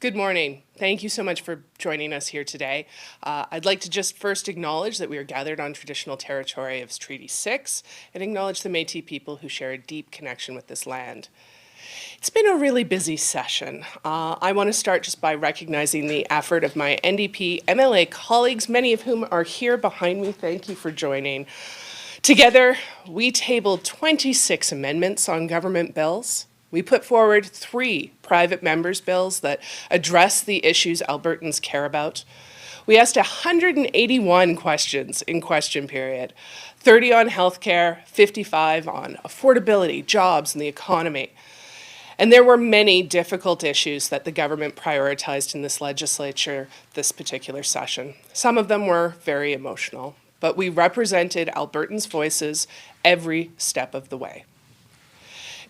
Good morning. Thank you so much for joining us here today. I'd like to just first acknowledge that we are gathered on traditional territory of Treaty 6 and acknowledge the Métis people who share a deep connection with this land. It's been a really busy session. I want to start just by recognizing the effort of my NDP MLA colleagues, many of whom are here behind me. Thank you for joining. Together, we tabled 26 amendments on government bills. We put forward 3 private members' bills that address the issues Albertans care about. We asked 181 questions in question period, 30 on healthcare, 55 on affordability, jobs, and the economy. And there were many difficult issues that the government prioritized in this legislature this particular session. Some of them were very emotional, but we represented Albertans' voices every step of the way.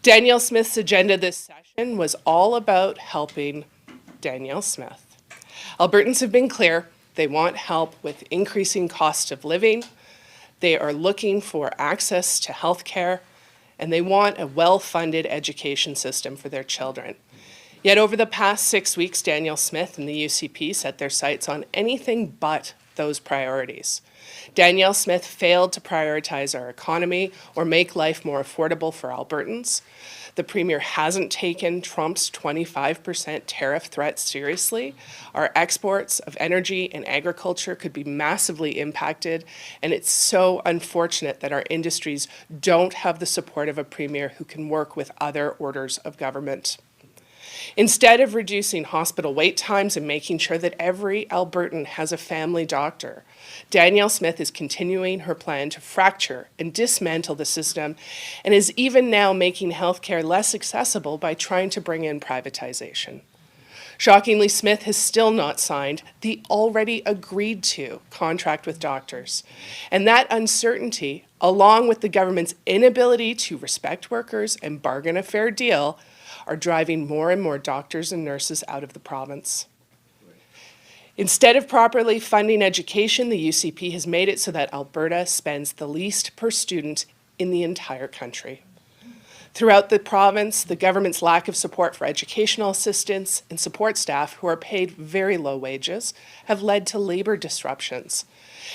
Danielle Smith's agenda this session was all about helping Danielle Smith. Albertans have been clear. They want help with increasing cost of living. They are looking for access to health care, and they want a well-funded education system for their children. Yet over the past 6 weeks, Danielle Smith and the UCP set their sights on anything but those priorities. Danielle Smith failed to prioritize our economy or make life more affordable for Albertans. The Premier hasn't taken Trump's 25% tariff threat seriously. Our exports of energy and agriculture could be massively impacted, and it's so unfortunate that our industries don't have the support of a Premier who can work with other orders of government. Instead of reducing hospital wait times and making sure that every Albertan has a family doctor, Danielle Smith is continuing her plan to fracture and dismantle the system and is even now making healthcare less accessible by trying to bring in privatization. Shockingly, Smith has still not signed the already agreed to contract with doctors. And that uncertainty, along with the government's inability to respect workers and bargain a fair deal, are driving more and more doctors and nurses out of the province. Instead of properly funding education, the UCP has made it so that Alberta spends the least per student in the entire country. Throughout the province, the government's lack of support for educational assistants and support staff who are paid very low wages have led to labor disruptions.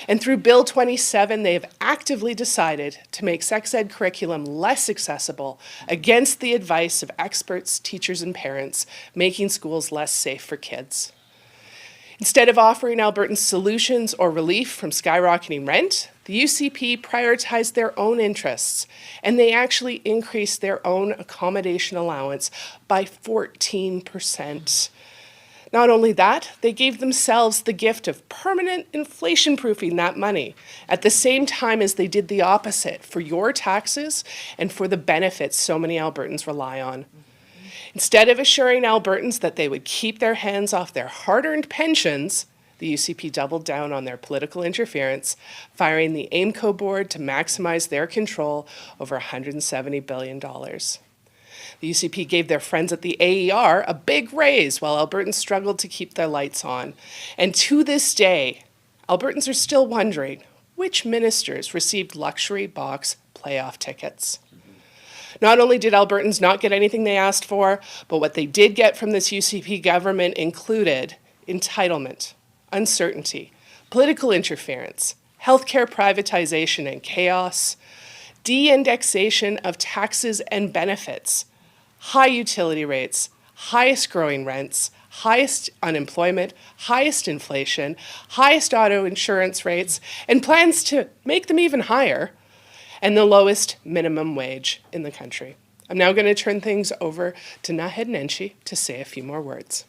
And through Bill 27, they have actively decided to make sex ed curriculum less accessible against the advice of experts, teachers, and parents, making schools less safe for kids. Instead of offering Albertans solutions or relief from skyrocketing rent, the UCP prioritized their own interests, and they actually increased their own accommodation allowance by 14%. Not only that, they gave themselves the gift of permanent inflation-proofing that money at the same time as they did the opposite for your taxes and for the benefits so many Albertans rely on. Instead of assuring Albertans that they would keep their hands off their hard-earned pensions, the UCP doubled down on their political interference, firing the AIMCO board to maximize their control over $170 billion. The UCP gave their friends at the AER a big raise while Albertans struggled to keep their lights on. And to this day, Albertans are still wondering which ministers received luxury box playoff tickets. Not only did Albertans not get anything they asked for, but what they did get from this UCP government included entitlement, uncertainty, political interference, healthcare privatization and chaos, de-indexation of taxes and benefits, high utility rates, highest growing rents, highest unemployment, highest inflation, highest auto insurance rates, and plans to make them even higher, and the lowest minimum wage in the country. I'm now going to turn things over to Naheed Nenshi to say a few more words.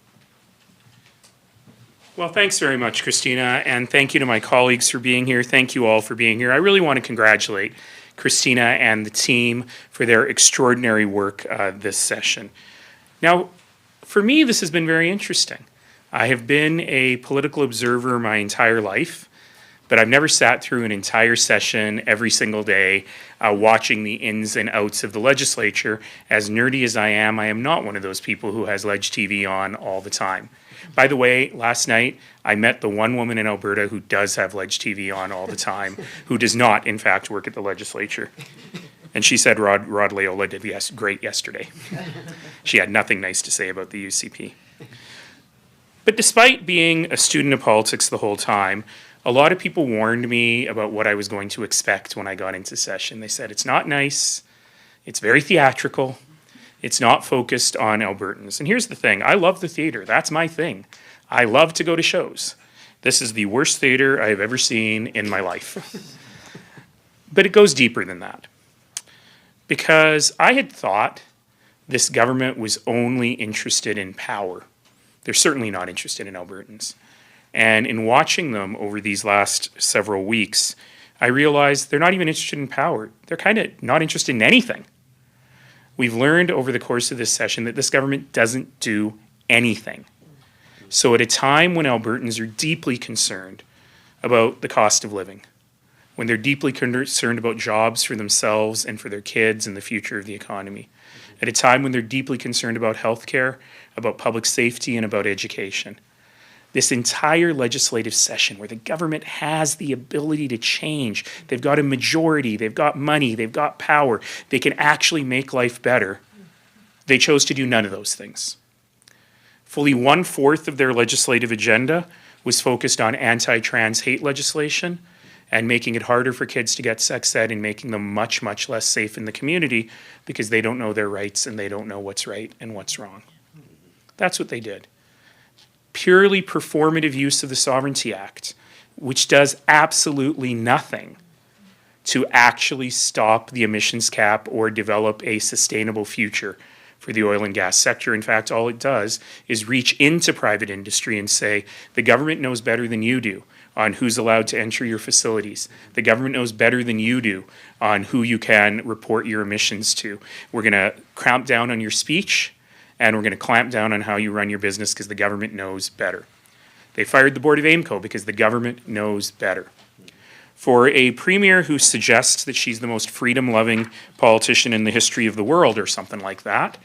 Well, thanks very much, Christina, and thank you to my colleagues for being here. Thank you all for being here. I really want to congratulate Christina and the team for their extraordinary work this session. Now, for me, this has been very interesting. I have been a political observer my entire life, but I've never sat through an entire session every single day watching the ins and outs of the legislature. As nerdy as I am not one of those people who has Leg TV on all the time. By the way, last night I met the one woman in Alberta who does have Leg TV on all the time, who does not, in fact, work at the legislature. And she said Rod Leola did great yesterday. She had nothing nice to say about the UCP. But despite being a student of politics the whole time, a lot of people warned me about what I was going to expect when I got into session. They said, it's not nice, it's very theatrical, it's not focused on Albertans. And here's the thing, I love the theatre, that's my thing. I love to go to shows. This is the worst theatre I've ever seen in my life. But it goes deeper than that. Because I had thought this government was only interested in power. They're certainly not interested in Albertans. And in watching them over these last several weeks, I realized they're not even interested in power. They're kind of not interested in anything. We've learned over the course of this session that this government doesn't do anything. So at a time when Albertans are deeply concerned about the cost of living, when they're deeply concerned about jobs for themselves and for their kids and the future of the economy, at a time when they're deeply concerned about healthcare, about public safety, and about education. This entire legislative session where the government has the ability to change, they've got a majority, they've got money, they've got power, they can actually make life better, they chose to do none of those things. Fully 1/4 of their legislative agenda was focused on anti-trans hate legislation and making it harder for kids to get sex ed and making them much, much less safe in the community because they don't know their rights and they don't know what's right and what's wrong. That's what they did. Purely performative use of the Sovereignty Act, which does absolutely nothing to actually stop the emissions cap or develop a sustainable future for the oil and gas sector. In fact, all it does is reach into private industry and say, the government knows better than you do on who's allowed to enter your facilities. The government knows better than you do on who you can report your emissions to. We're going to clamp down on your speech, and we're going to clamp down on how you run your business because the government knows better. They fired the board of AIMCO because the government knows better. For a premier who suggests that she's the most freedom-loving politician in the history of the world or something like that,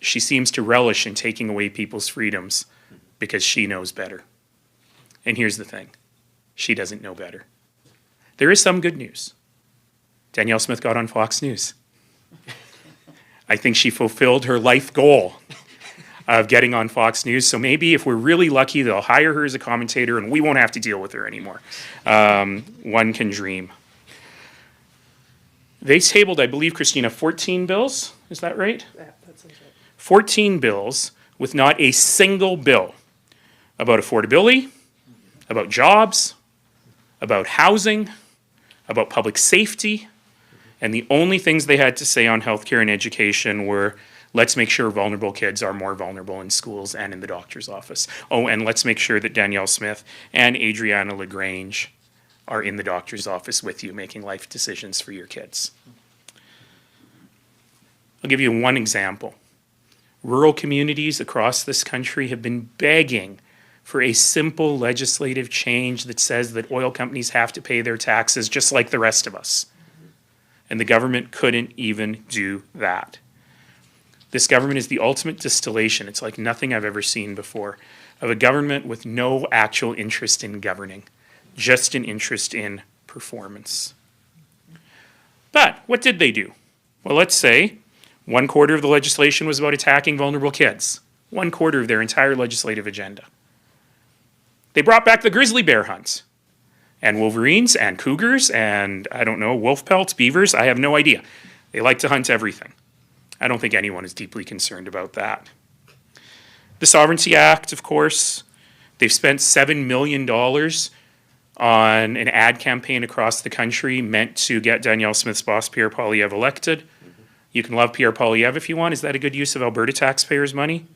she seems to relish in taking away people's freedoms because she knows better. And here's the thing, she doesn't know better. There is some good news. Danielle Smith got on Fox News. I think she fulfilled her life goal of getting on Fox News. So maybe if we're really lucky, they'll hire her as a commentator and we won't have to deal with her anymore. One can dream. They tabled, I believe, Christina, 14 bills. Is that right? Yeah, that sounds right. 14 bills with not a single bill about affordability, about jobs, about housing, about public safety, and the only things they had to say on healthcare and education were, let's make sure vulnerable kids are more vulnerable in schools and in the doctor's office. Oh, and let's make sure that Danielle Smith and Adriana LaGrange are in the doctor's office with you making life decisions for your kids. I'll give you one example. Rural communities across this country have been begging for a simple legislative change that says that oil companies have to pay their taxes just like the rest of us. And the government couldn't even do that. This government is the ultimate distillation, it's like nothing I've ever seen before, of a government with no actual interest in governing, just an interest in performance. But what did they do? Well, let's say 1/4 of the legislation was about attacking vulnerable kids. 1/4 of their entire legislative agenda. They brought back the grizzly bear hunt. And wolverines and cougars and, I don't know, wolf pelts, beavers, I have no idea. They like to hunt everything. I don't think anyone is deeply concerned about that. The Sovereignty Act, of course, they've spent $7 million on an ad campaign across the country meant to get Danielle Smith's boss, Pierre Poilievre, elected. You can love Pierre Poilievre if you want. Is that a good use of Alberta taxpayers' money?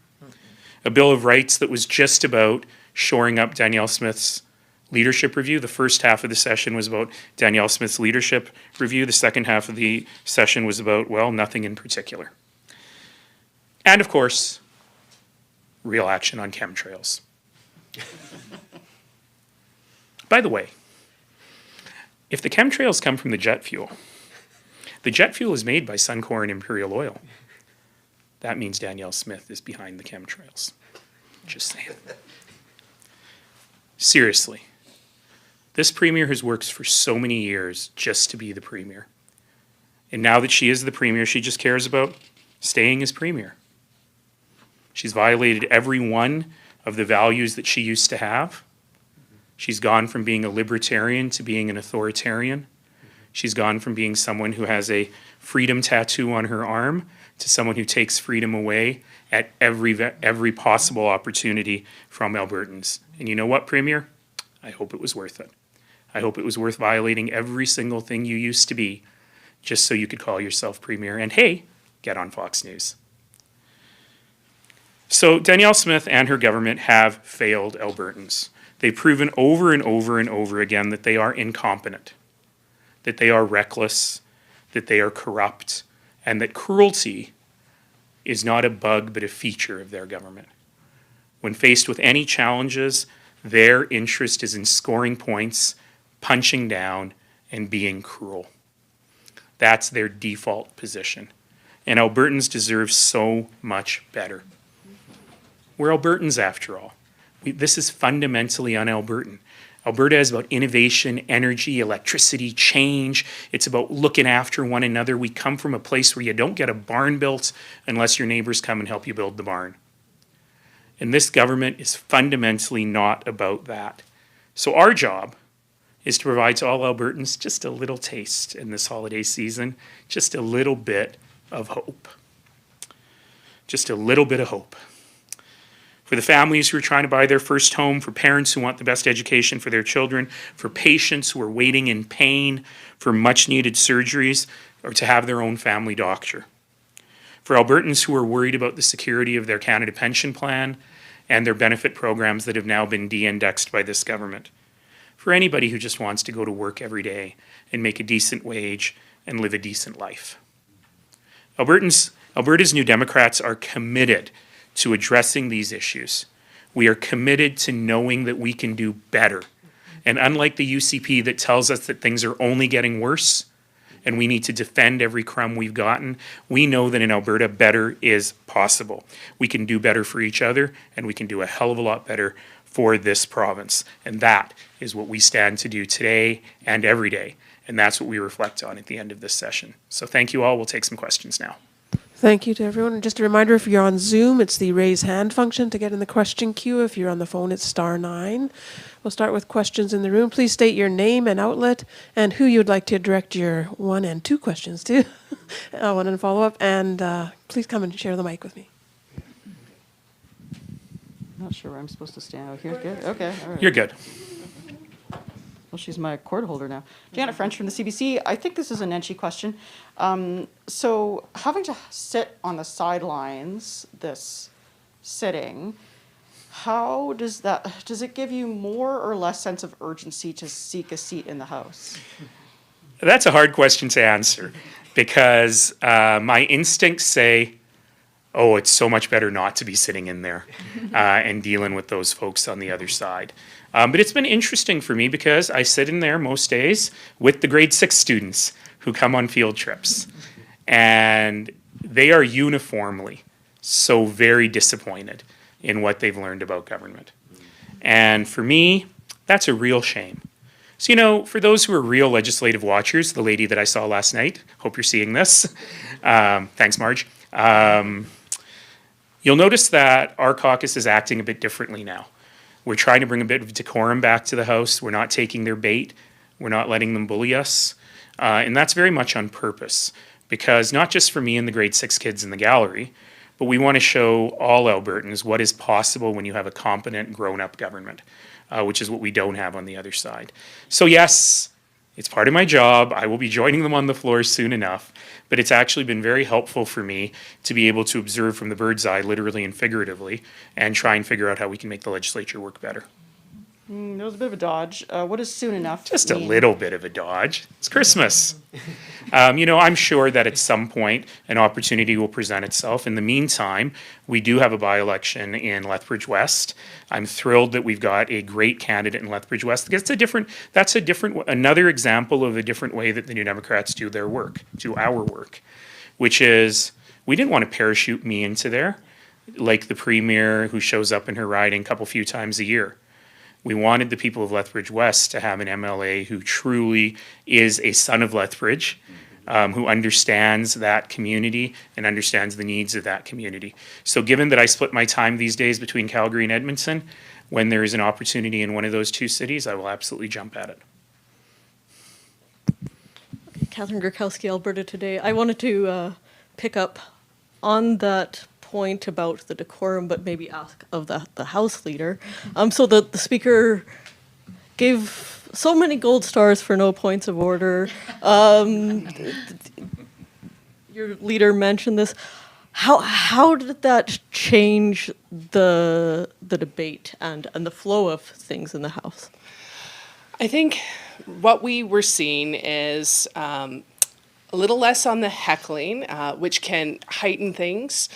A Bill of Rights that was just about shoring up Danielle Smith's leadership review. The first half of the session was about Danielle Smith's leadership review. The second half of the session was about, well, nothing in particular. And of course, real action on chemtrails. By the way, if the chemtrails come from the jet fuel is made by Suncor and Imperial Oil. That means Danielle Smith is behind the chemtrails. Just saying. Seriously, this premier has worked for so many years just to be the premier. And now that she is the premier, she just cares about staying as premier. She's violated every one of the values that she used to have. She's gone from being a libertarian to being an authoritarian. She's gone from being someone who has a freedom tattoo on her arm to someone who takes freedom away at every possible opportunity from Albertans. And you know what, Premier? I hope it was worth it. I hope it was worth violating every single thing you used to be just so you could call yourself Premier and, hey, get on Fox News. So Danielle Smith and her government have failed Albertans. They've proven over and over and over again that they are incompetent, that they are reckless, that they are corrupt, and that cruelty is not a bug but a feature of their government. When faced with any challenges, their interest is in scoring points, punching down, and being cruel. That's their default position. And Albertans deserve so much better. We're Albertans after all. This is fundamentally un-Albertan. Alberta is about innovation, energy, electricity, change. It's about looking after one another. We come from a place where you don't get a barn built unless your neighbors come and help you build the barn. And this government is fundamentally not about that. So our job is to provide to all Albertans just a little taste in this holiday season, just a little bit of hope. Just a little bit of hope. For the families who are trying to buy their first home, for parents who want the best education for their children, for patients who are waiting in pain for much needed surgeries or to have their own family doctor. For Albertans who are worried about the security of their Canada Pension Plan and their benefit programs that have now been de-indexed by this government. For anybody who just wants to go to work every day and make a decent wage and live a decent life. Alberta's New Democrats are committed to addressing these issues. We are committed to knowing that we can do better. And unlike the UCP that tells us that things are only getting worse and we need to defend every crumb we've gotten, we know that in Alberta, better is possible. We can do better for each other and we can do a hell of a lot better for this province. And that is what we stand to do today and every day. And that's what we reflect on at the end of this session. So thank you all. We'll take some questions now. Thank you to everyone. And just a reminder, if you're on Zoom, it's the raise hand function to get in the question queue. If you're on the phone, it's *9. We'll start with questions in the room. Please state your name and outlet and who you'd like to direct your 1 and 2 questions to. 1 and follow-up. And please come and share the mic with me. Not sure where I'm supposed to stand. Oh, here, good. Okay, all right. You're good. Well, she's my cord holder now. Janet French from the CBC. I think this is an Nenshi question. So having to sit on the sidelines this sitting, how does it give you more or less sense of urgency to seek a seat in the House? That's a hard question to answer because my instincts say, oh, it's so much better not to be sitting in there and dealing with those folks on the other side. But it's been interesting for me because I sit in there most days with the grade 6 students who come on field trips. And they are uniformly so very disappointed in what they've learned about government. And for me, that's a real shame. So, you know, for those who are real legislative watchers, the lady that I saw last night, hope you're seeing this. Thanks, Marge. You'll notice that our caucus is acting a bit differently now. We're trying to bring a bit of decorum back to the House. We're not taking their bait. We're not letting them bully us. And that's very much on purpose, because not just for me and the grade 6 kids in the gallery, but we want to show all Albertans what is possible when you have a competent, grown-up government, which is what we don't have on the other side. So yes, it's part of my job. I will be joining them on the floor soon enough, but it's actually been very helpful for me to be able to observe from the bird's eye, literally and figuratively, and try and figure out how we can make the legislature work better. There was a bit of a dodge. What does soon enough Just mean? a little bit of a dodge. It's Christmas. You know, I'm sure that at some point an opportunity will present itself. In the meantime, we do have a by-election in Lethbridge West. I'm thrilled that we've got a great candidate in Lethbridge West. That's another example of a different way that the New Democrats do their work, do our work, which is we didn't want to parachute me into there like the Premier who shows up in her riding a few times a year. We wanted the people of Lethbridge West to have an MLA who truly is a son of Lethbridge, who understands that community and understands the needs of that community. So given that I split my time these days between Calgary and Edmonton, when there is an opportunity in one of those two cities, I will absolutely jump at it. Catherine Gurkowski, Alberta Today. I wanted to pick up on that point about the decorum, but maybe ask of the House Leader. So the Speaker gave so many gold stars for no points of order. Your leader mentioned this. How did that change the debate and the flow of things in the House? I think what we were seeing is a little less on the heckling, which can heighten things,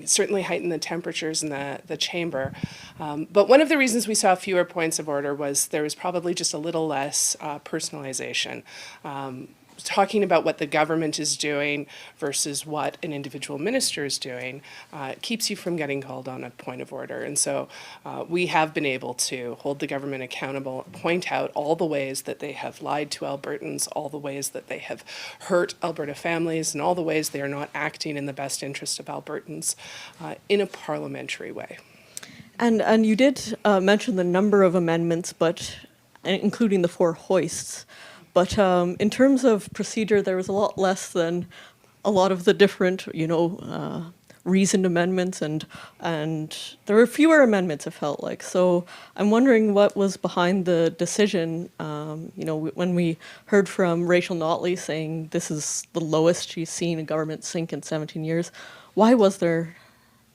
certainly heighten the temperatures in the chamber. But one of the reasons we saw fewer points of order was there was probably just a little less personalization. Talking about what the government is doing versus what an individual minister is doing keeps you from getting called on a point of order. And so we have been able to hold the government accountable, point out all the ways that they have lied to Albertans, all the ways that they have hurt Alberta families, and all the ways they are not acting in the best interest of Albertans in a parliamentary way. And you did mention the number of amendments, but including the 4 hoists. But in terms of procedure, there was a lot less than a lot of the different, reasoned amendments, and there were fewer amendments, it felt like. So I'm wondering what was behind the decision. When we heard from Rachel Notley saying this is the lowest she's seen a government sink in 17 years, why was there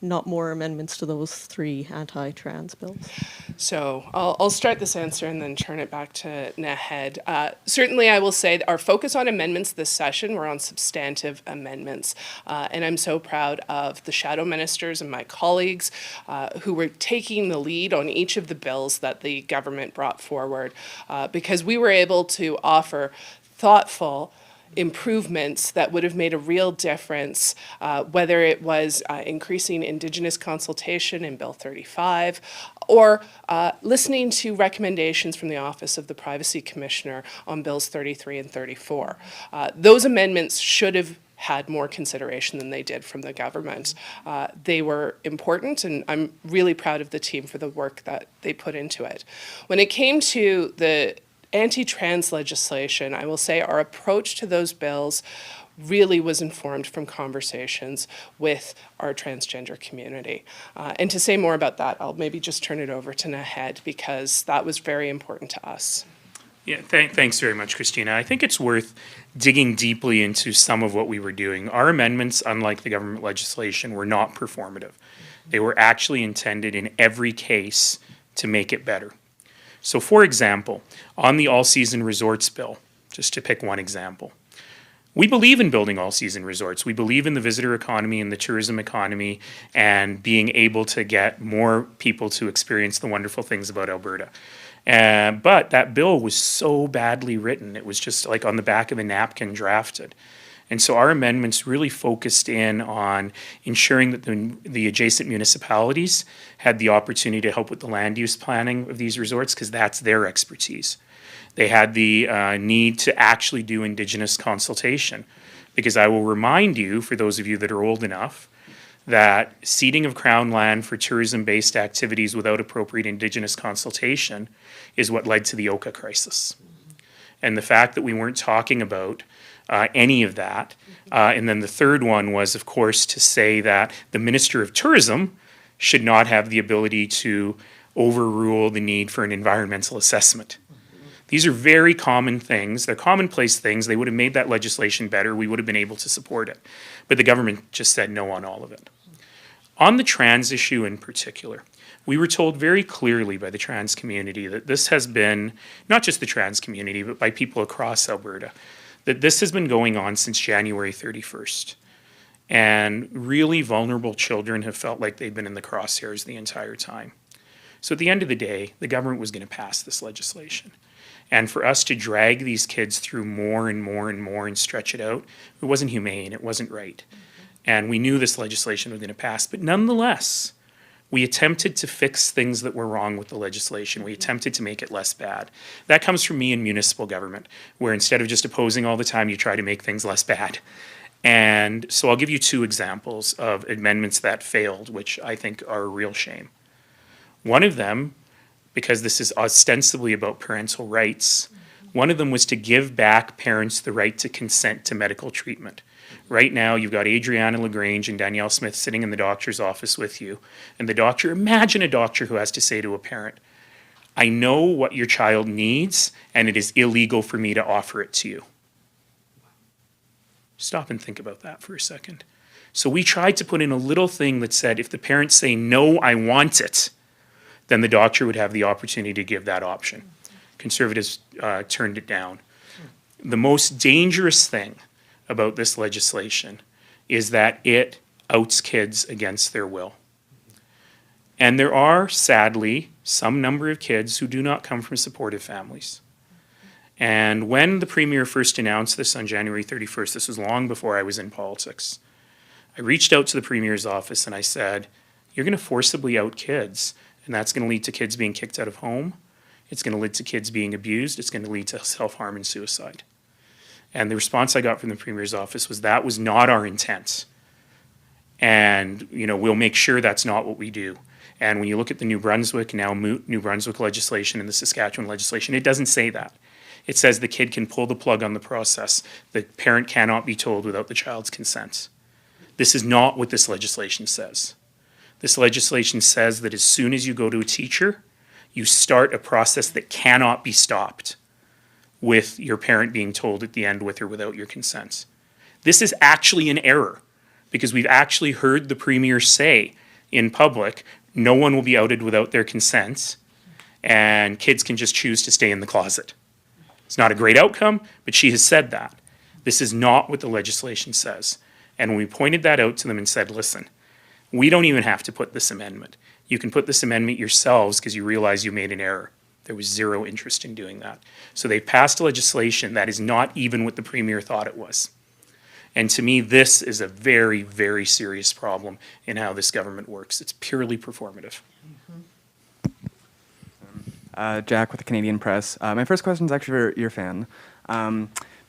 not more amendments to those 3 anti-trans bills? So I'll start this answer and then turn it back to Nahed. Certainly, I will say that our focus on amendments this session were on substantive amendments. And I'm so proud of the shadow ministers and my colleagues who were taking the lead on each of the bills that the government brought forward, because we were able to offer thoughtful improvements that would have made a real difference, whether it was increasing Indigenous consultation in Bill 35 or listening to recommendations from the Office of the Privacy Commissioner on Bills 33 and 34. Those amendments should have had more consideration than they did from the government. They were important, and I'm really proud of the team for the work that they put into it. When it came to the anti-trans legislation, I will say our approach to those bills really was informed from conversations with our transgender community. And to say more about that, I'll maybe just turn it over to Nahed, because that was very important to us. Yeah, thanks very much, Christina. I think it's worth digging deeply into some of what we were doing. Our amendments, unlike the government legislation, were not performative. They were actually intended in every case to make it better. So for example, on the all-season resorts bill, just to pick one example, we believe in building all-season resorts. We believe in the visitor economy and the tourism economy and being able to get more people to experience the wonderful things about Alberta. But that bill was so badly written. It was just like on the back of a napkin drafted. And so our amendments really focused in on ensuring that the adjacent municipalities had the opportunity to help with the land use planning of these resorts, because that's their expertise. They had the need to actually do Indigenous consultation, because I will remind you, for those of you that are old enough, that ceding of Crown land for tourism-based activities without appropriate Indigenous consultation is what led to the Oka crisis. And the fact that we weren't talking about any of that. And then the third one was, of course, to say that the Minister of Tourism should not have the ability to overrule the need for an environmental assessment. These are very common things. They're commonplace things. They would have made that legislation better. We would have been able to support it. But the government just said no on all of it. On the trans issue in particular, we were told very clearly by the trans community that this has been, not just the trans community, but by people across Alberta, that this has been going on since January 31st. And really vulnerable children have felt like they've been in the crosshairs the entire time. So at the end of the day, the government was going to pass this legislation. And for us to drag these kids through more and more and more and stretch it out, it wasn't humane, it wasn't right. And we knew this legislation was going to pass. But nonetheless, We attempted to fix things that were wrong with the legislation. We attempted to make it less bad. That comes from me in municipal government, where instead of just opposing all the time, you try to make things less bad. And so I'll give you two examples of amendments that failed, which I think are a real shame. One of them, because this is ostensibly about parental rights, one of them was to give back parents the right to consent to medical treatment. Right now, you've got Adriana LaGrange and Danielle Smith sitting in the doctor's office with you. And the doctor, imagine a doctor who has to say to a parent, I know what your child needs, and it is illegal for me to offer it to you. Stop and think about that for a second. So we tried to put in a little thing that said, if the parents say, no, I want it, then the doctor would have the opportunity to give that option. Conservatives turned it down. The most dangerous thing about this legislation is that it outs kids against their will. And there are, sadly, some number of kids who do not come from supportive families. And when the Premier first announced this on January 31st, this was long before I was in politics, I reached out to the Premier's office and I said, you're going to forcibly out kids, and that's going to lead to kids being kicked out of home. It's going to lead to kids being abused. It's going to lead to self-harm and suicide. And the response I got from the Premier's office was that was not our intent. And, we'll make sure that's not what we do. And when you look at the New Brunswick, now moot New Brunswick legislation and the Saskatchewan legislation, it doesn't say that. It says the kid can pull the plug on the process. The parent cannot be told without the child's consent. This is not what this legislation says. This legislation says that as soon as you go to a teacher, you start a process that cannot be stopped with your parent being told at the end with or without your consent. This is actually an error because we've actually heard the Premier say in public, no one will be outed without their consent and kids can just choose to stay in the closet. It's not a great outcome, but she has said that. This is not what the legislation says. And when we pointed that out to them and said, listen, we don't even have to put this amendment. You can put this amendment yourselves because you realize you made an error. There was zero interest in doing that. So they passed legislation that is not even what the Premier thought it was. And to me, this is a very, very serious problem in how this government works. It's purely performative. Jack with the Canadian Press. My first question is actually for your fan.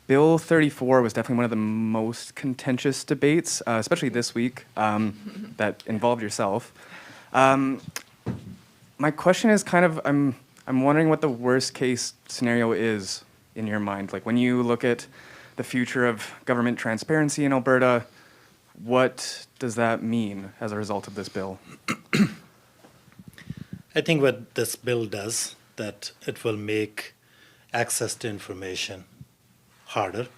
Bill 34 was definitely one of the most contentious debates, especially this week, that involved yourself. My question is kind of, I'm wondering what the worst case scenario is in your mind. Like when you look at the future of government transparency in Alberta, what does that mean as a result of this bill? I think what this bill does, that it will make access to information harder.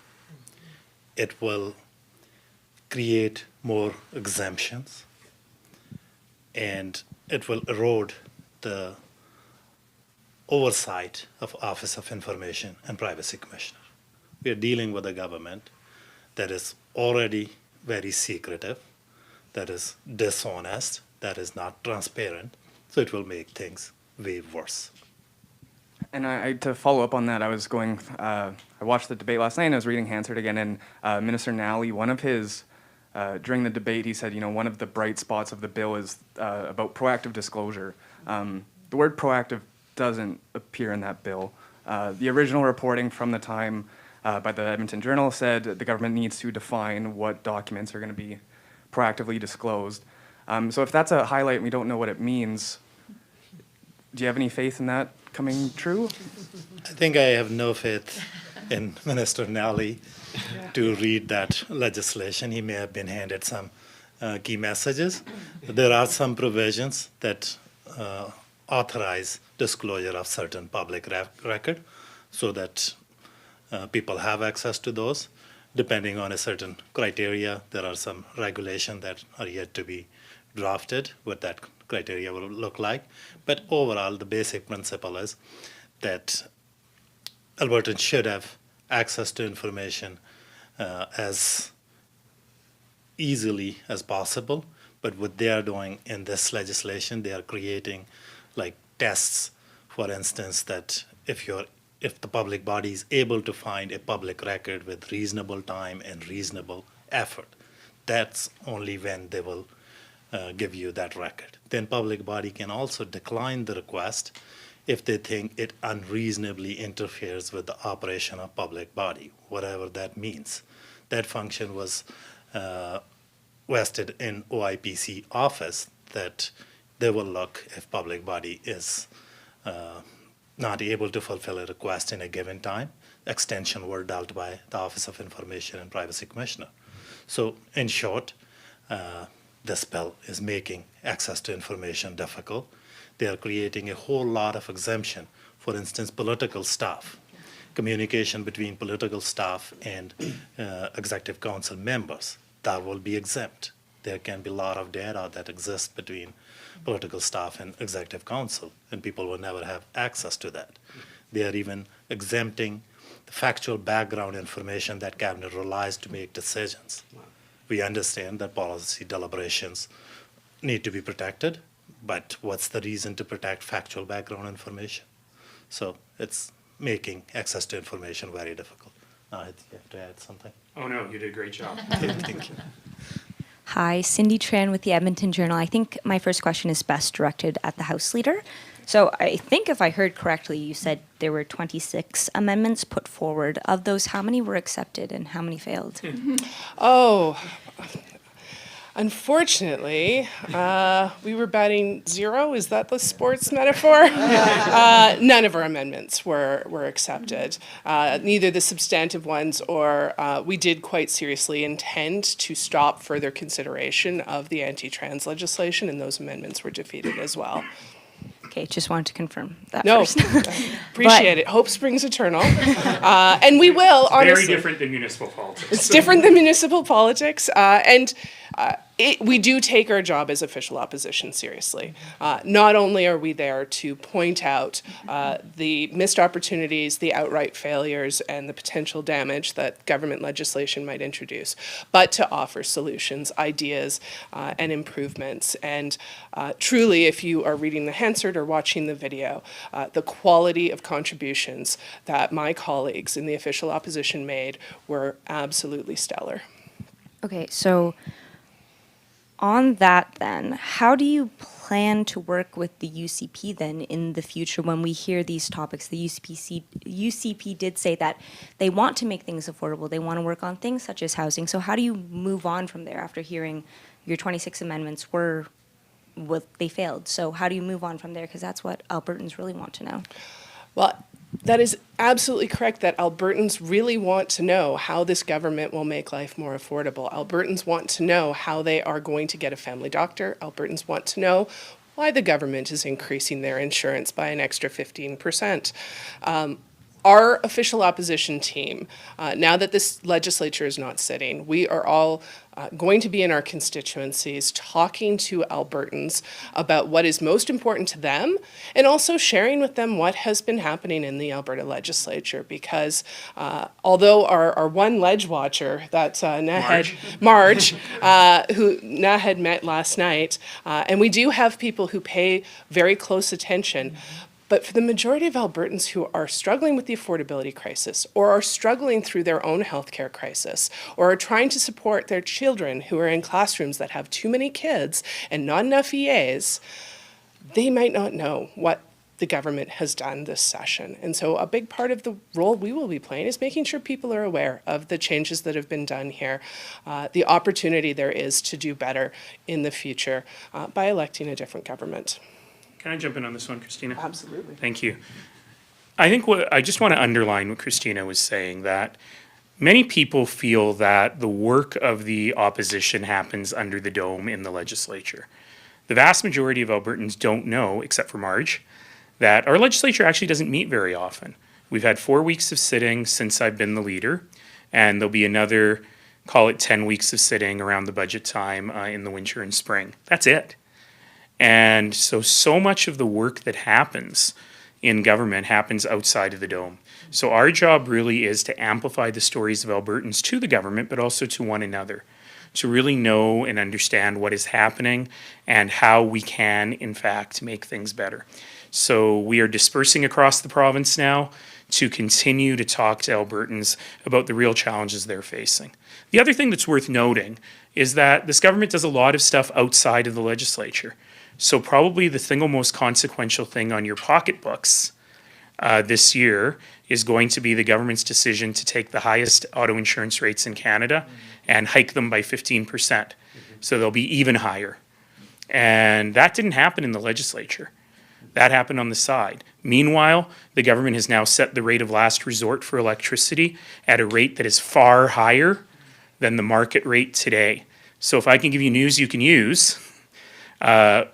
It will create more exemptions, and it will erode the oversight of Office of Information and Privacy Commissioner. We are dealing with a government that is already very secretive, that is dishonest, that is not transparent, so it will make things way worse. And to follow up on that, I watched the debate last night and I was reading Hansard again, and Minister Nally, one of his, during the debate, he said, one of the bright spots of the bill is about proactive disclosure. The word proactive doesn't appear in that bill. The original reporting from the time by the Edmonton Journal said the government needs to define what documents are going to be proactively disclosed. So if that's a highlight and we don't know what it means, do you have any faith in that coming true? I think I have no faith in Minister Nally to read that legislation. He may have been handed some key messages. There are some provisions that authorize disclosure of certain public record so that people have access to those. Depending on a certain criteria, there are some regulations that are yet to be drafted, what that criteria will look like. But overall, the basic principle is that Albertans should have access to information as easily as possible. But what they are doing in this legislation, they are creating like tests, for instance, that if the public body is able to find a public record with reasonable time and reasonable effort, that's only when they will give you that record. Then public body can also decline the request if they think it unreasonably interferes with the operation of public body, whatever that means. That function was vested in OIPC office, that they will look if public body is not able to fulfill a request in a given time. Extension were dealt by the Office of Information and Privacy Commissioner. So in short, this bill is making access to information difficult. They are creating a whole lot of exemption. For instance, political staff, communication between political staff and executive council members, that will be exempt. There can be a lot of data that exists between political staff and executive council, and people will never have access to that. They are even exempting the factual background information that cabinet relies to make decisions. We understand that policy deliberations need to be protected, but what's the reason to protect factual background information? So it's making access to information very difficult. Now, you have to add something? Oh, no, you did a great job. Thank you. Hi, Cindy Tran with the Edmonton Journal. I think my first question is best directed at the House Leader. So I think if I heard correctly, you said there were 26 amendments put forward. Of those, how many were accepted and how many failed? Oh, unfortunately, we were batting zero. Is that the sports metaphor? None of our amendments were accepted. Neither the substantive ones or we did quite seriously intend to stop further consideration of the anti-trans legislation, and those amendments were defeated as well. Okay, just wanted to confirm that No, first. appreciate it. Hope springs eternal. And we will, honestly. Very different than municipal politics. It's different than municipal politics, and we do take our job as official opposition seriously. Not only are we there to point out the missed opportunities, the outright failures, and the potential damage that government legislation might introduce, but to offer solutions, ideas, and improvements. And truly, if you are reading the Hansard or watching the video, the quality of contributions that my colleagues in the official opposition made were absolutely stellar. Okay, so on that then, how do you plan to work with the UCP then in the future when we hear these topics? The UCP did say that they want to make things affordable. They want to work on things such as housing. So how do you move on from there after hearing your 26 amendments they failed? So how do you move on from there? Because that's what Albertans really want to know. Well, that is absolutely correct that Albertans really want to know how this government will make life more affordable. Albertans want to know how they are going to get a family doctor. Albertans want to know why the government is increasing their insurance by an extra 15%. Our official opposition team, now that this legislature is not sitting, we are all going to be in our constituencies talking to Albertans about what is most important to them and also sharing with them what has been happening in the Alberta legislature, because although our one ledge watcher, that's Marge, who Nahed met last night, and we do have people who pay very close attention, but for the majority of Albertans who are struggling with the affordability crisis or are struggling through their own healthcare crisis or are trying to support their children who are in classrooms that have too many kids and not enough EAs, they might not know what the government has done this session. And so a big part of the role we will be playing is making sure people are aware of the changes that have been done here, the opportunity there is to do better in the future by electing a different government. Can I jump in on this one, Christina? Absolutely. Thank you. I think I just want to underline what Christina was saying, that many people feel that the work of the opposition happens under the dome in the legislature. The vast majority of Albertans don't know, except for Marge, that our legislature actually doesn't meet very often. We've had 4 weeks of sitting since I've been the leader, and there'll be another, call it 10 weeks of sitting around the budget time in the winter and spring. That's it. And so much of the work that happens in government happens outside of the dome. So our job really is to amplify the stories of Albertans to the government, but also to one another. to really know and understand what is happening and how we can, in fact, make things better. So we are dispersing across the province now to continue to talk to Albertans about the real challenges they're facing. The other thing that's worth noting is that this government does a lot of stuff outside of the legislature. So probably the single most consequential thing on your pocketbooks this year is going to be the government's decision to take the highest auto insurance rates in Canada and hike them by 15%. So they'll be even higher. And that didn't happen in the legislature. That happened on the side. Meanwhile, the government has now set the rate of last resort for electricity at a rate that is far higher than the market rate today. So if I can give you news you can use,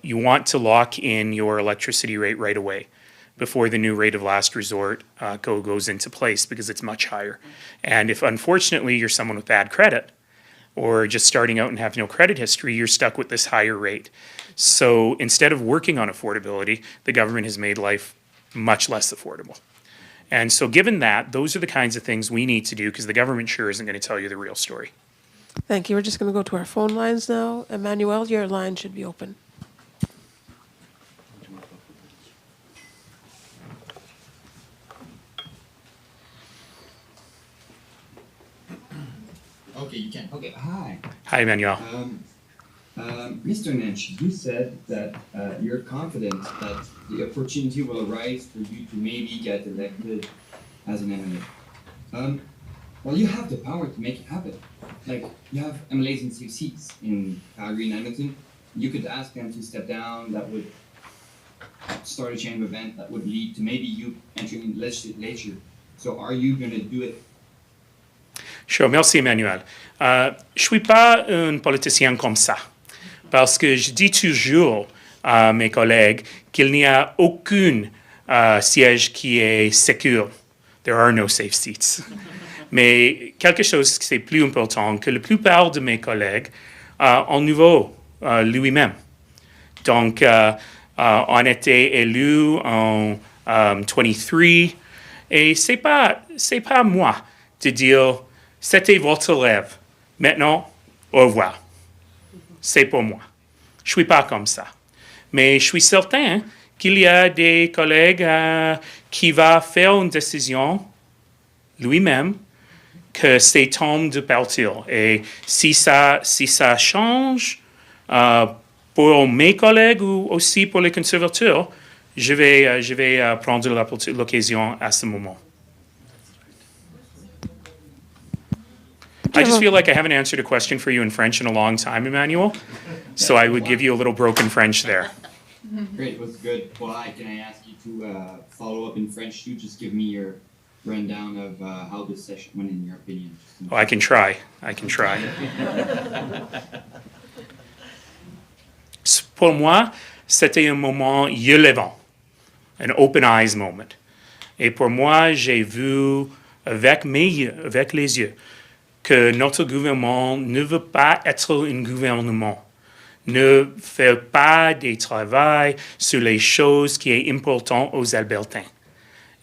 you want to lock in your electricity rate right away before the new rate of last resort goes into place, because it's much higher. And if unfortunately you're someone with bad credit or just starting out and have no credit history, you're stuck with this higher rate. So instead of working on affordability, the government has made life much less affordable. And so given that, those are the kinds of things we need to do, because the government sure isn't going to tell you the real story. Thank you. We're just going to go to our phone lines now. Emmanuel, your line should be open. Okay, you can. Okay, hi. Hi, Emmanuel. Mr. Nench, you said that you're confident that the opportunity will arise for you to maybe get elected as an MLA. Well, you have the power to make it happen. Like, you have MLAs in CFCs in Calgary and Edmonton. You could ask them to step down. That would start a chain of events that would lead to maybe you entering the legislature. So are you going to do it? Sure, merci Emmanuel. Je suis pas un politicien comme ça, parce que je dis toujours à mes collègues qu'il n'y a aucun siège qui est sécure. There are no safe seats. Mais quelque chose qui est plus important, que la plupart de mes collègues ont nouveau lui-même. Donc, on était élus en 23, et c'est pas moi de dire c'était votre rêve. Maintenant, au revoir. C'est pour moi. Je suis pas comme ça. Mais je suis certain qu'il y a des collègues qui vont faire une décision lui-même que c'est temps de partir. Et si ça change pour mes collègues ou aussi pour les conservateurs, je vais prendre l'occasion à ce moment. I just feel like I haven't answered a question for you in French in a long time, Emmanuel. So I would give you a little broken French there. Great, was good. Well, can I ask you to follow up in French too? Just give me your rundown of how this session went in your opinion. Oh, I can try. Pour moi, c'était un moment relevant, an open eyes moment. Et pour moi, j'ai vu avec mes yeux, avec les yeux, que notre gouvernement ne veut pas être un gouvernement, ne fait pas de travail sur les choses qui sont importantes aux Albertains.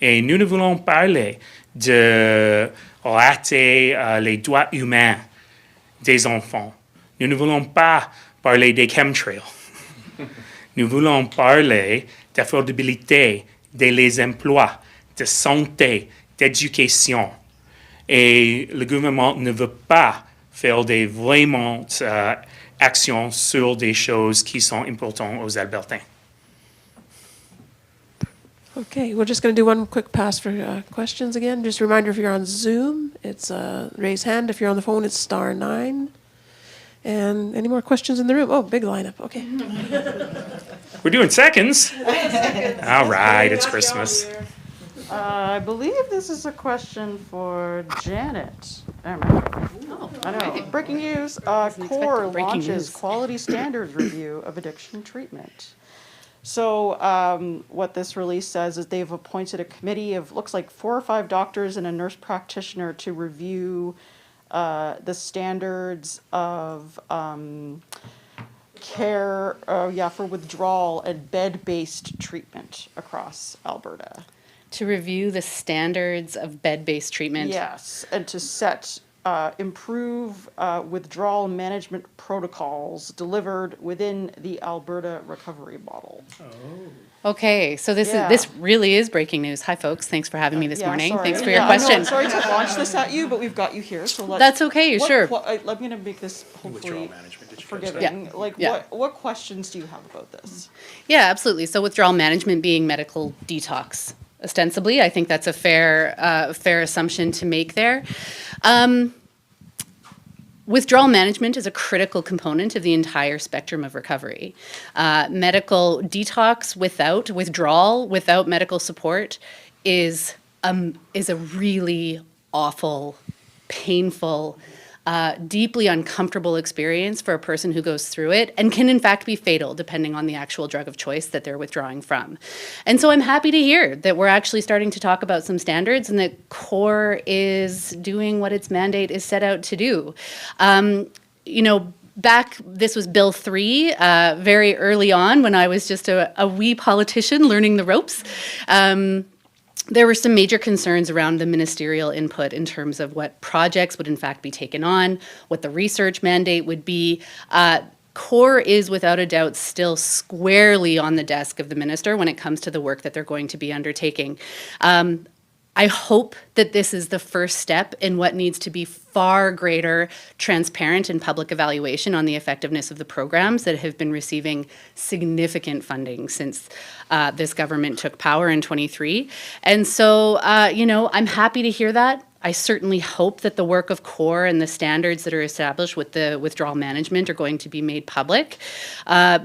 Et nous ne voulons parler de rater les droits humains des enfants. Nous ne voulons pas parler des chemtrails. Nous voulons parler d'affordabilité, des emplois, de santé, d'éducation. Et le gouvernement ne veut pas faire des vraiment actions sur des choses qui sont importantes aux Albertains. Okay, we're just going to do one quick pass for questions again. Just a reminder, if you're on Zoom, it's raise hand. If you're on the phone, it's *9. And any more questions in the room? Oh, big lineup. Okay. We're doing seconds. All right, it's Christmas. I believe this is a question for Janet. There we go. I know. Breaking news. CORE launches quality standards review of addiction treatment. So what this release says is they've appointed a committee of, looks like 4 or 5 doctors and a nurse practitioner to review the standards of care for withdrawal and bed-based treatment across Alberta. To review the standards of bed-based treatment. Yes, and to set improve withdrawal management protocols delivered within the Alberta recovery model. Okay, so Yeah. this really is breaking news. Hi, folks. Thanks for having me this Yeah, morning. sorry. Thanks for Yeah, your I know, question. I'm sorry to launch this at you, but we've got you here, so let's. That's okay, sure. I'm going to make this hopefully management, did you catch forgiving. that? Like, Yeah. what questions do you have about this? Yeah, absolutely. So withdrawal management being medical detox, ostensibly, I think that's a fair assumption to make there. Withdrawal management is a critical component of the entire spectrum of recovery. Medical detox withdrawal without medical support is a really awful, painful, deeply uncomfortable experience for a person who goes through it, and can in fact be fatal depending on the actual drug of choice that they're withdrawing from. And so I'm happy to hear that we're actually starting to talk about some standards and that CORE is doing what its mandate is set out to do. This was Bill 3, very early on when I was just a wee politician learning the ropes. There were some major concerns around the ministerial input in terms of what projects would in fact be taken on, what the research mandate would be. CORE is without a doubt still squarely on the desk of the minister when it comes to the work that they're going to be undertaking. I hope that this is the first step in what needs to be far greater transparent and public evaluation on the effectiveness of the programs that have been receiving significant funding since this government took power in 23. And so, I'm happy to hear that. I certainly hope that the work of CORE and the standards that are established with the withdrawal management are going to be made public,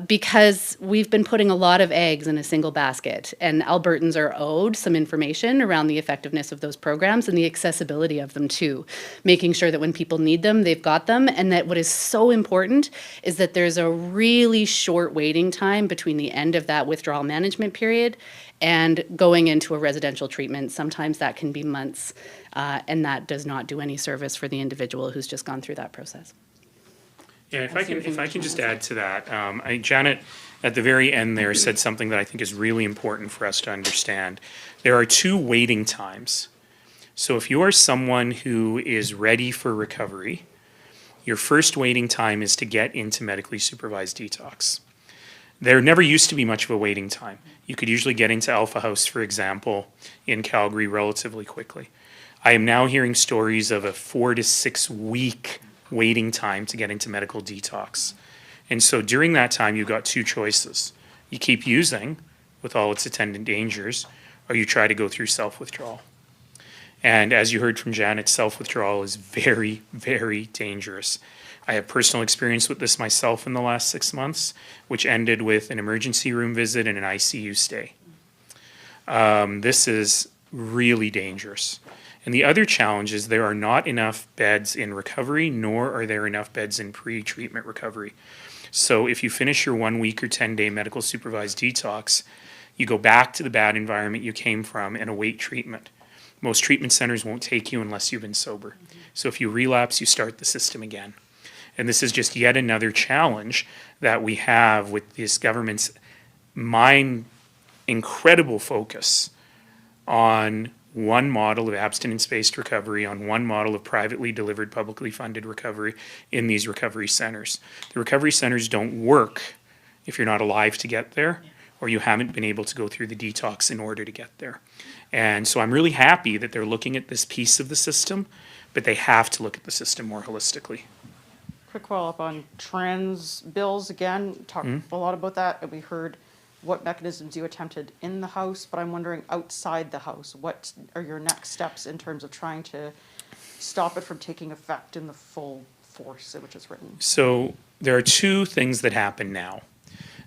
because we've been putting a lot of eggs in a single basket, and Albertans are owed some information around the effectiveness of those programs and the accessibility of them too, making sure that when people need them, they've got them, and that what is so important is that there's a really short waiting time between the end of that withdrawal management period and going into a residential treatment. Sometimes that can be months, and that does not do any service for the individual who's just gone through that process. Yeah, if I can just add to that, Janet at the very end there said something that I think is really important for us to understand. There are two waiting times. So if you are someone who is ready for recovery, your first waiting time is to get into medically supervised detox. There never used to be much of a waiting time. You could usually get into Alpha House, for example, in Calgary relatively quickly. I am now hearing stories of a 4 to 6 week waiting time to get into medical detox. And so during that time, you've got two choices. You keep using with all its attendant dangers, or you try to go through self-withdrawal. And as you heard from Janet, self-withdrawal is very, very dangerous. I have personal experience with this myself in the last 6 months, which ended with an emergency room visit and an ICU stay. This is really dangerous. And the other challenge is there are not enough beds in recovery, nor are there enough beds in pre-treatment recovery. So if you finish your 1 week or 10-day medical supervised detox, you go back to the bad environment you came from and await treatment. Most treatment centers won't take you unless you've been sober. So if you relapse, you start the system again. And this is just yet another challenge that we have with this government's incredible focus on one model of abstinence-based recovery, on one model of privately delivered, publicly funded recovery in these recovery centers. The recovery centers don't work if you're not alive to get there, or you haven't been able to go through the detox in order to get there. And so I'm really happy that they're looking at this piece of the system, but they have to look at the system more holistically. Quick follow-up on trans bills again. Talked a lot about that, and we heard what mechanisms you attempted in the House, but I'm wondering outside the House, what are your next steps in terms of trying to stop it from taking effect in the full force in which it's written? So there are two things that happen now.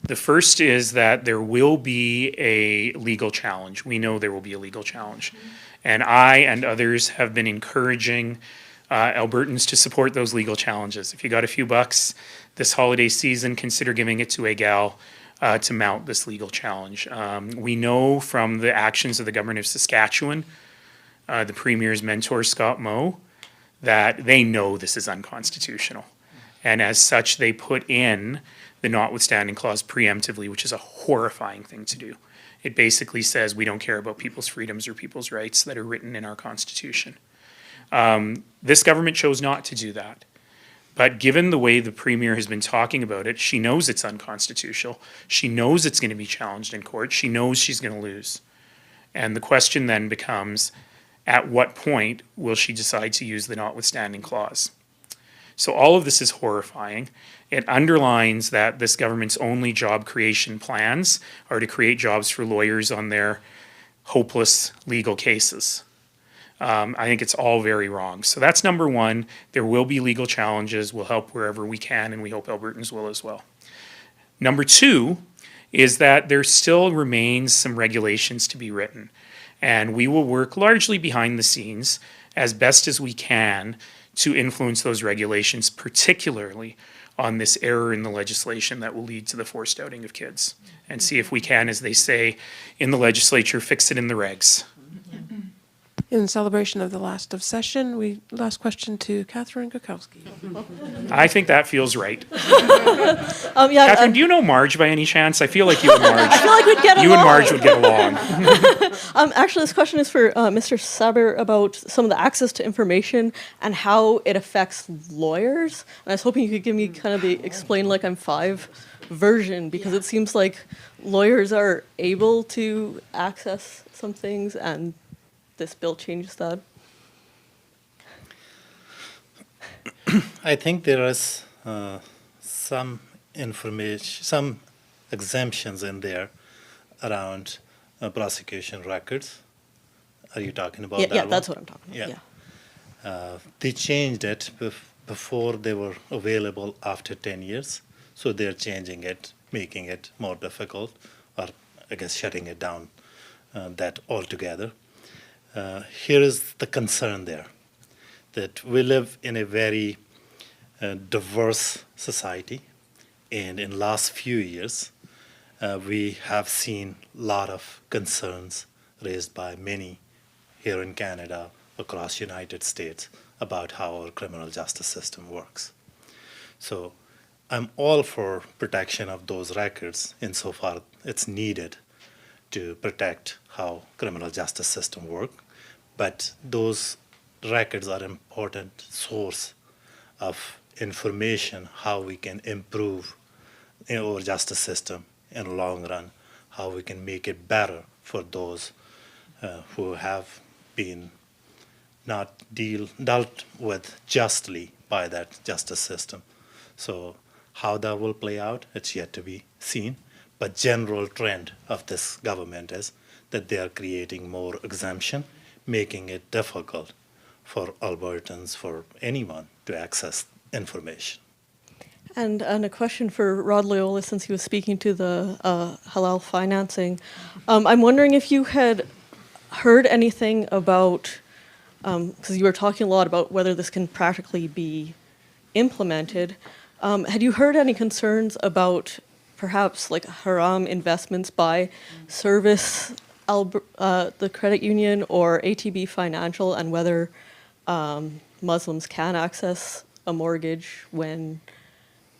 The first is that there will be a legal challenge. We know there will be a legal challenge. And I and others have been encouraging Albertans to support those legal challenges. If you got a few bucks this holiday season, consider giving it to a gal to mount this legal challenge. We know from the actions of the government of Saskatchewan, the Premier's mentor, Scott Moe, that they know this is unconstitutional. And as such, they put in the notwithstanding clause preemptively, which is a horrifying thing to do. It basically says we don't care about people's freedoms or people's rights that are written in our Constitution. This government chose not to do that. But given the way the Premier has been talking about it, she knows it's unconstitutional. She knows it's going to be challenged in court. She knows she's going to lose. And the question then becomes, at what point will she decide to use the notwithstanding clause? So all of this is horrifying. It underlines that this government's only job creation plans are to create jobs for lawyers on their hopeless legal cases. I think it's all very wrong. So that's number one. There will be legal challenges. We'll help wherever we can, and we hope Albertans will as well. Number two is that there still remains some regulations to be written. And we will work largely behind the scenes as best as we can to influence those regulations, particularly on this error in the legislation that will lead to the forced outing of kids. And see if we can, as they say in the legislature, fix it in the regs. In celebration of the last of session, last question to Catherine Gukowski. I think that feels right. Yeah, Catherine, do you know Marge by any chance? I feel like you and Marge. I feel like we'd get along. You and Marge would get along. Actually, this question is for Mr. Saber about some of the access to information and how it affects lawyers. And I was hoping you could give me kind of the explain like I'm five version, because it seems like lawyers are able to access some things and this bill changes that. I think there is some information, some exemptions in there around prosecution records. Are you talking about that? Yeah, one? that's what I'm talking about. Yeah. They changed it before they were available after 10 years. So they're changing it, making it more difficult, or I guess shutting it down that altogether. Here is the concern there, that we live in a very diverse society, and in last few years, we have seen a lot of concerns raised by many here in Canada, across United States, about how our criminal justice system works. So I'm all for protection of those records insofar it's needed to protect how criminal justice system work, but those records are important source of information how we can improve our justice system in the long run, how we can make it better for those who have been not dealt with justly by that justice system. So how that will play out, it's yet to be seen. But general trend of this government is that they are creating more exemption, making it difficult for Albertans, for anyone to access information. And a question for Rod Loyola, since he was speaking to the halal financing. I'm wondering if you had heard anything about, because you were talking a lot about whether this can practically be implemented. Had you heard any concerns about perhaps like haram investments by Service, the credit union, or ATB Financial, and whether Muslims can access a mortgage when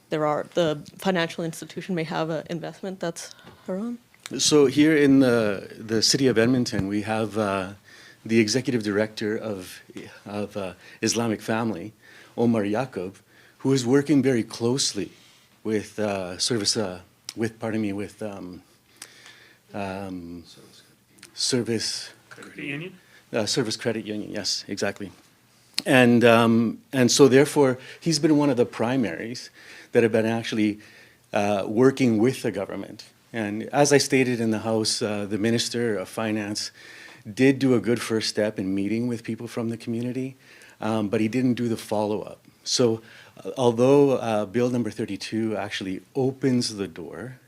the financial institution may have an investment that's haram? So here in the city of Edmonton, we have the executive director of Islamic Family, Omar Yaqub, who is working very closely with Service Credit Union? Service Credit Union, yes, exactly. And so therefore, he's been one of the primaries that have been actually working with the government. And as I stated in the House, the Minister of Finance did do a good first step in meeting with people from the community, but he didn't do the follow-up. So although Bill number 32 actually opens the door,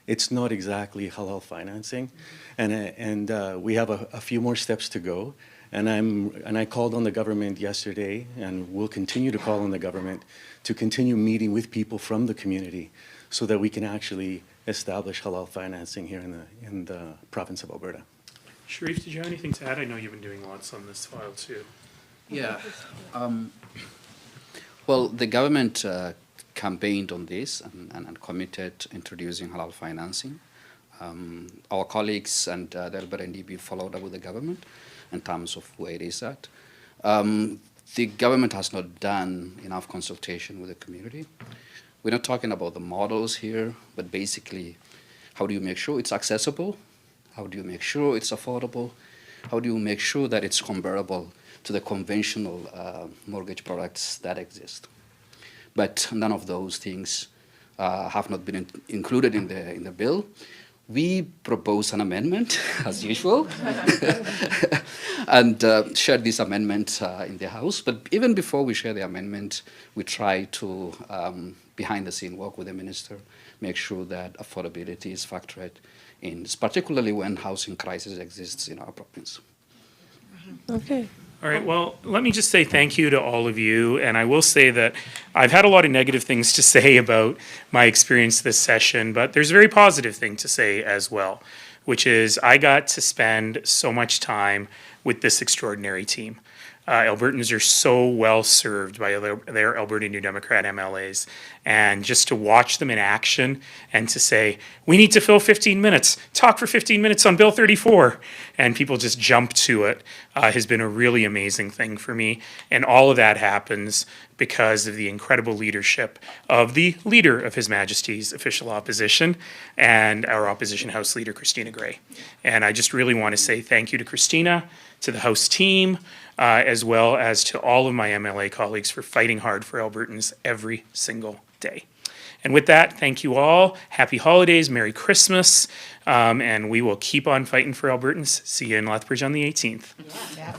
it's not exactly halal financing. And we have a few more steps to go. And I called on the government yesterday, and will continue to call on the government to continue meeting with people from the community so that we can actually establish halal financing here in the province of Alberta. Sharif, did you have anything to add? I know you've been doing lots on this file too. Yeah. Well, the government campaigned on this and committed introducing halal financing. Our colleagues and the Alberta NDP followed up with the government in terms of where it is at. The government has not done enough consultation with the community. We're not talking about the models here, but basically, how do you make sure it's accessible? How do you make sure it's affordable? How do you make sure that it's comparable to the conventional mortgage products that exist? But none of those things have not been included in the bill. We propose an amendment, as usual, and shared this amendment in the House. But even before we share the amendment, we try to, behind the scene, work with the minister, make sure that affordability is factored in, particularly when housing crisis exists in our province. Okay. All right, well, let me just say thank you to all of you, and I will say that I've had a lot of negative things to say about my experience this session, but there's a very positive thing to say as well, which is I got to spend so much time with this extraordinary team. Albertans are so well served by their Alberta New Democrat MLAs. And just to watch them in action and to say, we need to fill 15 minutes, talk for 15 minutes on Bill 34, and people just jump to it, has been a really amazing thing for me. And all of that happens because of the incredible leadership of the leader of His Majesty's official opposition and our opposition House Leader, Christina Gray. And I just really want to say thank you to Christina, to the House team, as well as to all of my MLA colleagues for fighting hard for Albertans every single day. And with that, thank you all. Happy holidays, Merry Christmas, and we will keep on fighting for Albertans. See you in Lethbridge on the 18th. Yeah.